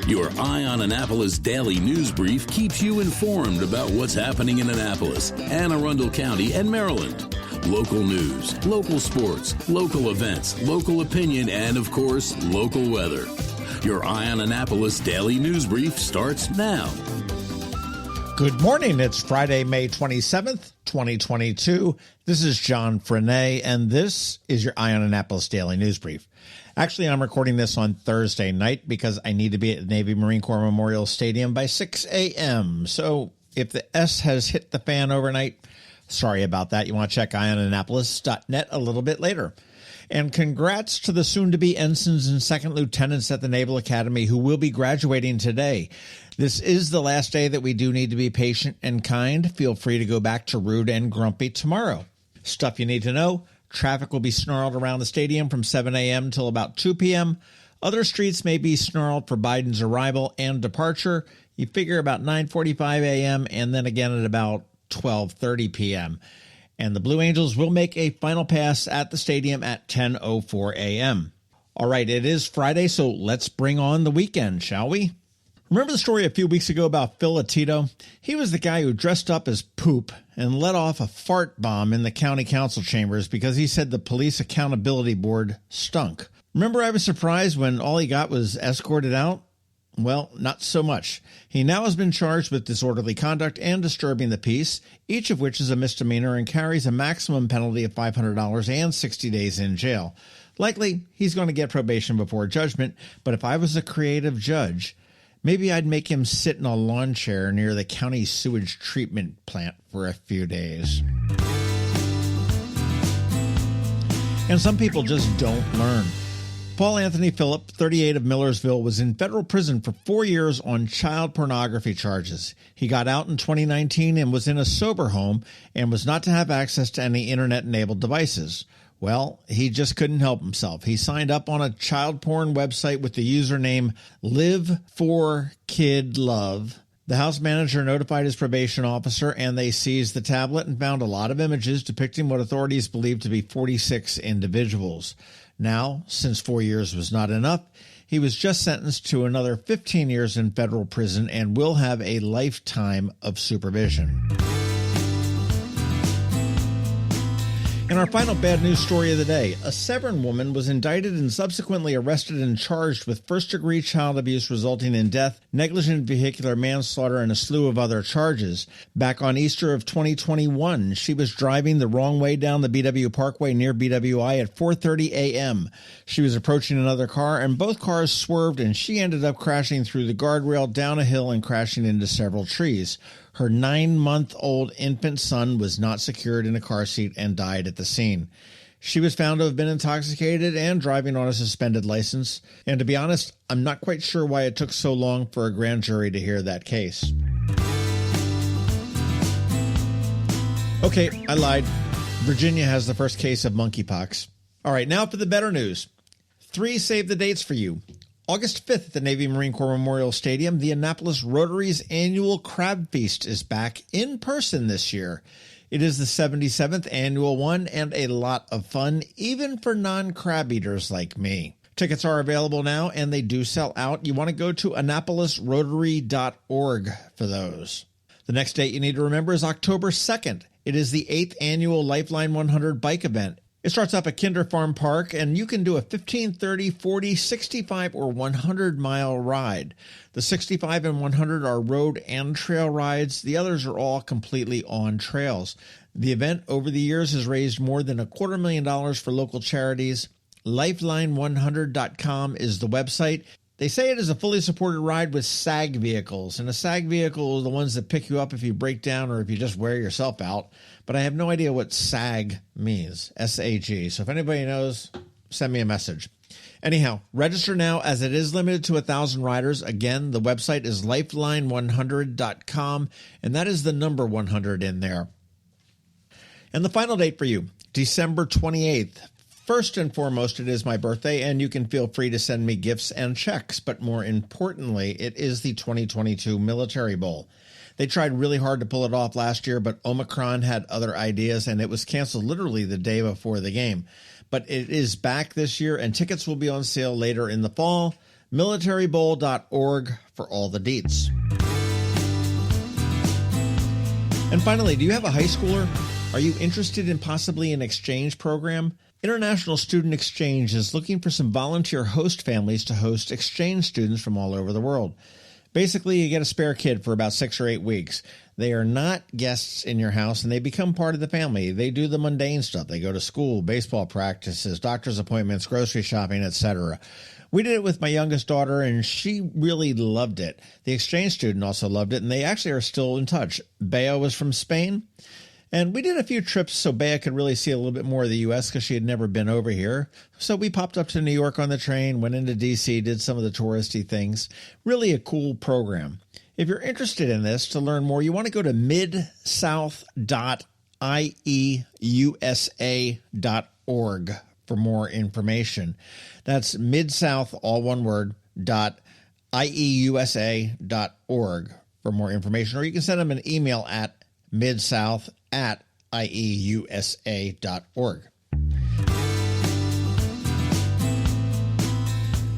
Your Eye on Annapolis daily news brief keeps you informed about what's happening in Annapolis, Anne Arundel County, and Maryland. Local news, local sports, local events, local opinion, and, of course, local weather. Your Eye on Annapolis daily news brief starts now. Good morning. It's Friday, May 27th, 2022. This is John Frenaye, and this is your Eye on Annapolis daily news brief. Actually, I'm recording this on Thursday night because I need to be at the Navy Marine Corps Memorial Stadium by 6 a.m. So if the S has hit the fan overnight, sorry about that. You want to check eyeonannapolis.net a little bit later. And congrats to the soon-to-be ensigns and second lieutenants at the Naval Academy who will be graduating today. This is the last day that we do need to be patient and kind. Feel free to go back to rude and grumpy tomorrow. Stuff you need to know. Traffic will be snarled around the stadium from 7 a.m. till about 2 p.m. Other streets may be snarled for Biden's arrival and departure. You figure about 9:45 a.m. and then again at about 12:30 p.m. And the Blue Angels will make a final pass at the stadium at 10:04 a.m. All right, it is Friday, so let's bring on the weekend, shall we? Remember the story a few weeks ago about Phil Atito? He was the guy who dressed up as poop and let off a fart bomb in the county council chambers because he said the Police Accountability Board stunk. Remember I was surprised when all he got was escorted out? Well, not so much. He now has been charged with disorderly conduct and disturbing the peace, each of which is a misdemeanor and carries a maximum penalty of $500 and 60 days in jail. Likely, he's going to get probation before judgment, but if I was a creative judge, maybe I'd make him sit in a lawn chair near the county sewage treatment plant for a few days. And some people just don't learn. Paul Anthony Phillip, 38 of Millersville, was in federal prison for 4 years on child pornography charges. He got out in 2019 and was in a sober home and was not to have access to any internet-enabled devices. Well, he just couldn't help himself. He signed up on a child porn website with the username Live4KidLove. The house manager notified his probation officer, and they seized the tablet and found a lot of images depicting what authorities believe to be 46 individuals. Now, since 4 years was not enough, he was just sentenced to another 15 years in federal prison and will have a lifetime of supervision. In our final bad news story of the day, a Severn woman was indicted and subsequently arrested and charged with first-degree child abuse resulting in death, negligent vehicular manslaughter, and a slew of other charges. Back on Easter of 2021, she was driving the wrong way down the BW Parkway near BWI at 4:30 a.m. She was approaching another car, and both cars swerved, and she ended up crashing through the guardrail, down a hill, and crashing into several trees. Her 9-month-old infant son was not secured in a car seat and died at the scene. She was found to have been intoxicated and driving on a suspended license. And to be honest, I'm not quite sure why it took so long for a grand jury to hear that case. Okay, I lied. Virginia has the first case of monkeypox. All right, now for the better news. 3 save the dates for you. August 5th at the Navy Marine Corps Memorial Stadium, the Annapolis Rotary's annual Crab Feast is back in person this year. It is the 77th annual one and a lot of fun, even for non-crab eaters like me. Tickets are available now, and they do sell out. You want to go to AnnapolisRotary.org for those. The next date you need to remember is October 2nd. It is the 8th annual Lifeline 100 bike event. It starts up at Kinder Farm Park, and you can do a 15, 30, 40, 65, or 100-mile ride. The 65 and 100 are road and trail rides. The others are all completely on trails. The event over the years has raised more than $250,000 for local charities. Lifeline100.com is the website. They say it is a fully supported ride with SAG vehicles, and a SAG vehicle are the ones that pick you up if you break down or if you just wear yourself out. But I have no idea what SAG means, S-A-G. So if anybody knows, send me a message. Anyhow, register now as it is limited to 1,000 riders. Again, the website is lifeline100.com, and that is the number 100 in there. And the final date for you, December 28th. First and foremost, it is my birthday, and you can feel free to send me gifts and checks. But more importantly, it is the 2022 Military Bowl. They tried really hard to pull it off last year, but Omicron had other ideas, and it was canceled literally the day before the game. But it is back this year, and tickets will be on sale later in the fall. militarybowl.org for all the deets. And finally, do you have a high schooler? Are you interested in possibly an exchange program? International Student Exchange is looking for some volunteer host families to host exchange students from all over the world. Basically, you get a spare kid for about 6 or 8 weeks. They are not guests in your house, and they become part of the family. They do the mundane stuff. They go to school, baseball practices, doctor's appointments, grocery shopping, etc. We did it with my youngest daughter, and she really loved it. The exchange student also loved it, and they actually are still in touch. Bea was from Spain, and we did a few trips so Bea could really see a little bit more of the U.S. because she had never been over here. So we popped up to New York on the train, went into D.C., did some of the touristy things. Really a cool program. If you're interested in this, to learn more, you want to go to midsouth.ieusa.org for more information. That's midsouth, all one word, .ieusa.org for more information. Or you can send them an email at midsouth@ieusa.org.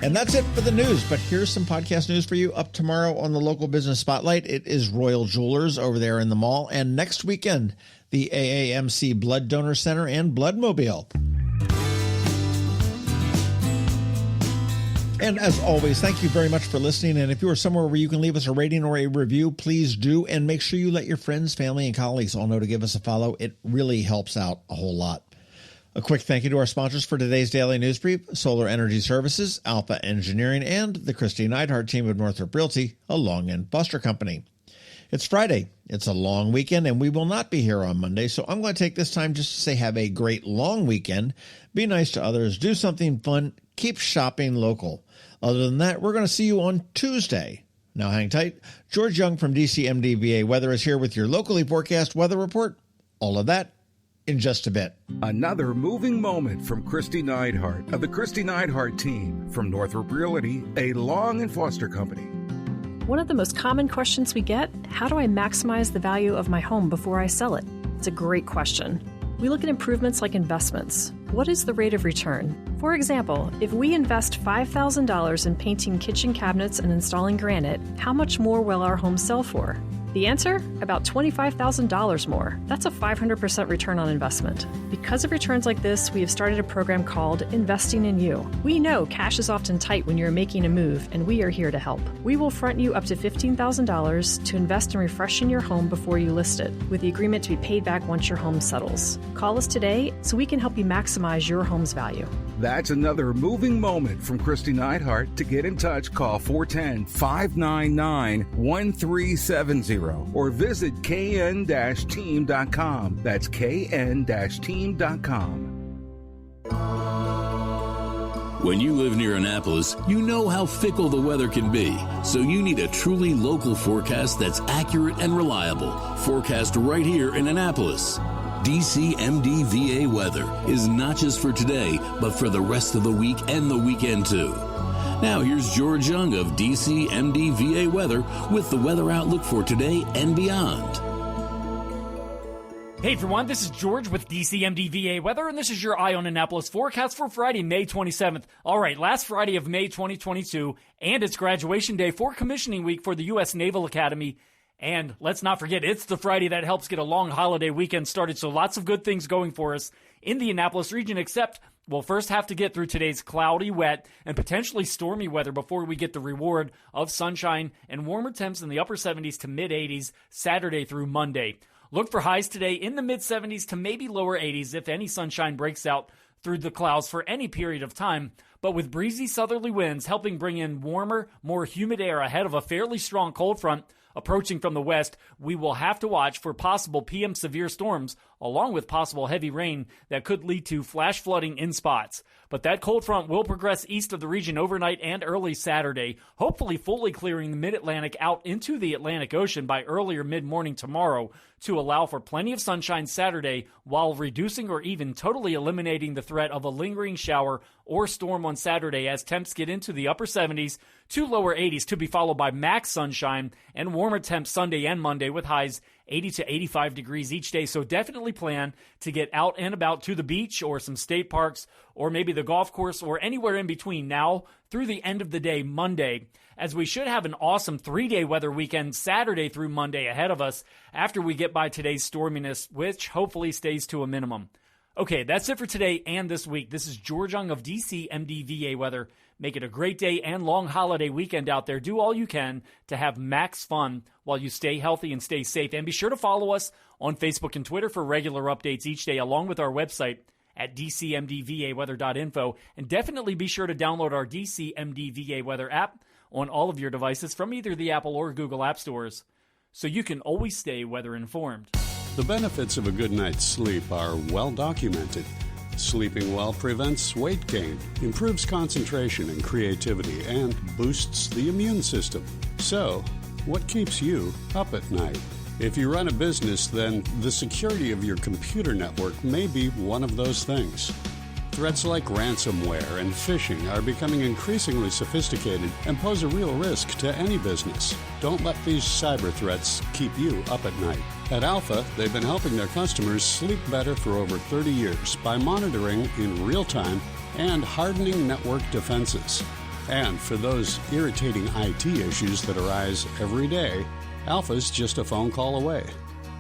And that's it for the news, but here's some podcast news for you. Up tomorrow on the Local Business Spotlight, it is Royal Jewelers over there in the mall. And next weekend, the AAMC Blood Donor Center and Bloodmobile. And as always, thank you very much for listening. And if you are somewhere where you can leave us a rating or a review, please do. And make sure you let your friends, family, and colleagues all know to give us a follow. It really helps out a whole lot. A quick thank you to our sponsors for today's Daily News Brief: Solar Energy Services, Alpha Engineering, and the Kristi Neidhardt Team of Northrop Realty, a Long and Foster company. It's Friday. It's a long weekend, and we will not be here on Monday, so I'm going to take this time just to say have a great long weekend. Be nice to others. Do something fun. Keep shopping local. Other than that, we're going to see you on Tuesday. Now hang tight. George Young from DCMDVA Weather is here with your locally forecast weather report. All of that in just a bit. Another moving moment from Kristi Neidhardt of the Kristi Neidhardt Team from Northrop Realty, a Long and Foster company. One of the most common questions we get: how do I maximize the value of my home before I sell it? It's a great question. We look at improvements like investments. What is the rate of return? For example, if we invest $5,000 in painting kitchen cabinets and installing granite, how much more will our home sell for? The answer? About $25,000 more. That's a 500% return on investment. Because of returns like this, we have started a program called Investing in You. We know cash is often tight when you're making a move, and we are here to help. We will front you up to $15,000 to invest in refreshing your home before you list it, with the agreement to be paid back once your home settles. Call us today so we can help you maximize your home's value. That's another moving moment from Kristi Neidhardt. To get in touch, call 410-599-1370 or visit kn-team.com. That's kn-team.com. When you live near Annapolis, you know how fickle the weather can be. So you need a truly local forecast that's accurate and reliable. Forecast right here in Annapolis. DCMDVA Weather is not just for today, but for the rest of the week and the weekend too. Now here's George Young of DCMDVA Weather with the weather outlook for today and beyond. Hey everyone, this is George with DCMDVA Weather, and this is your Eye on Annapolis forecast for Friday, May 27th. All right, last Friday of May 2022, and it's graduation day for commissioning week for the U.S. Naval Academy. And let's not forget, it's the Friday that helps get a long holiday weekend started, so lots of good things going for us in the Annapolis region, except we'll first have to get through today's cloudy, wet, and potentially stormy weather before we get the reward of sunshine and warmer temps in the upper 70s to mid-80s Saturday through Monday. Look for highs today in the mid-70s to maybe lower 80s if any sunshine breaks out through the clouds for any period of time, but with breezy southerly winds helping bring in warmer, more humid air ahead of a fairly strong cold front approaching from the west, we will have to watch for possible PM severe storms, along with possible heavy rain that could lead to flash flooding in spots. But that cold front will progress east of the region overnight and early Saturday, hopefully fully clearing the mid-Atlantic out into the Atlantic Ocean by earlier mid-morning tomorrow to allow for plenty of sunshine Saturday while reducing or even totally eliminating the threat of a lingering shower or storm on Saturday as temps get into the upper 70s to lower 80s, to be followed by max sunshine and warmer temps Sunday and Monday with highs 80 to 85 degrees each day. So definitely plan to get out and about to the beach or some state parks or maybe the golf course or anywhere in between now through the end of the day Monday, as we should have an awesome 3-day weather weekend Saturday through Monday ahead of us after we get by today's storminess, which hopefully stays to a minimum. Okay, that's it for today and this week. This is George Young of DCMDVA Weather. Make it a great day and long holiday weekend out there. Do all you can to have max fun while you stay healthy and stay safe. And be sure to follow us on Facebook and Twitter for regular updates each day, along with our website at dcmdvaweather.info. And definitely be sure to download our DCMDVA Weather app on all of your devices from either the Apple or Google app stores, so you can always stay weather informed. The benefits of a good night's sleep are well documented. Sleeping well prevents weight gain, improves concentration and creativity, and boosts the immune system. So, what keeps you up at night? If you run a business, then the security of your computer network may be one of those things. Threats like ransomware and phishing are becoming increasingly sophisticated and pose a real risk to any business. Don't let these cyber threats keep you up at night. At Alpha, they've been helping their customers sleep better for over 30 years by monitoring in real time and hardening network defenses. And for those irritating IT issues that arise every day, Alpha's just a phone call away,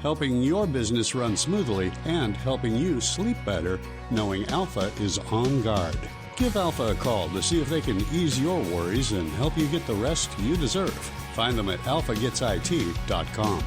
helping your business run smoothly and helping you sleep better, knowing Alpha is on guard. Give Alpha a call to see if they can ease your worries and help you get the rest you deserve. Find them at alphagetsit.com.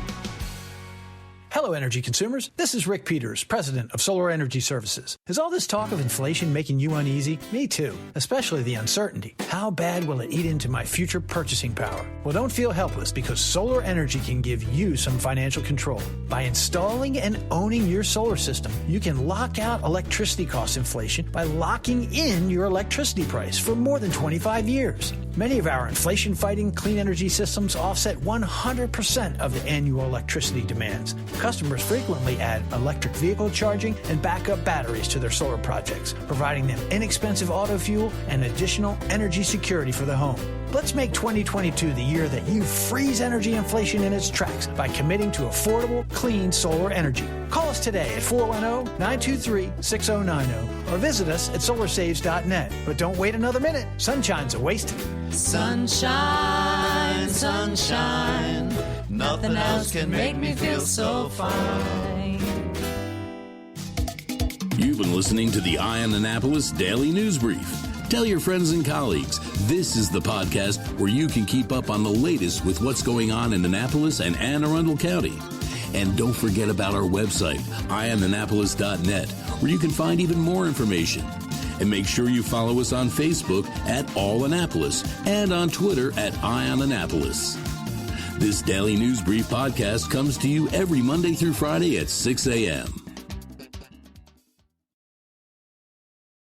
Hello, energy consumers. This is Rick Peters, president of Solar Energy Services. Is all this talk of inflation making you uneasy? Me too, especially the uncertainty. How bad will it eat into my future purchasing power? Well, don't feel helpless, because solar energy can give you some financial control. By installing and owning your solar system, you can lock out electricity cost inflation by locking in your electricity price for more than 25 years. Many of our inflation-fighting clean energy systems offset 100% of the annual electricity demands. Customers frequently add electric vehicle charging and backup batteries to their solar projects, providing them inexpensive auto fuel and additional energy security for the home. Let's make 2022 the year that you freeze energy inflation in its tracks by committing to affordable, clean solar energy. Call us today at 410-923-6090 or visit us at solarsaves.net. But don't wait another minute. Sunshine's a wasted. Sunshine, sunshine, nothing else can make me feel so fine. You've been listening to the Eye on Annapolis Daily News Brief. Tell your friends and colleagues, this is the podcast where you can keep up on the latest with what's going on in Annapolis and Anne Arundel County. And don't forget about our website, eyeonannapolis.net, where you can find even more information. And make sure you follow us on Facebook at All Annapolis and on Twitter at Eye on Annapolis. This Daily News Brief podcast comes to you every Monday through Friday at 6 a.m.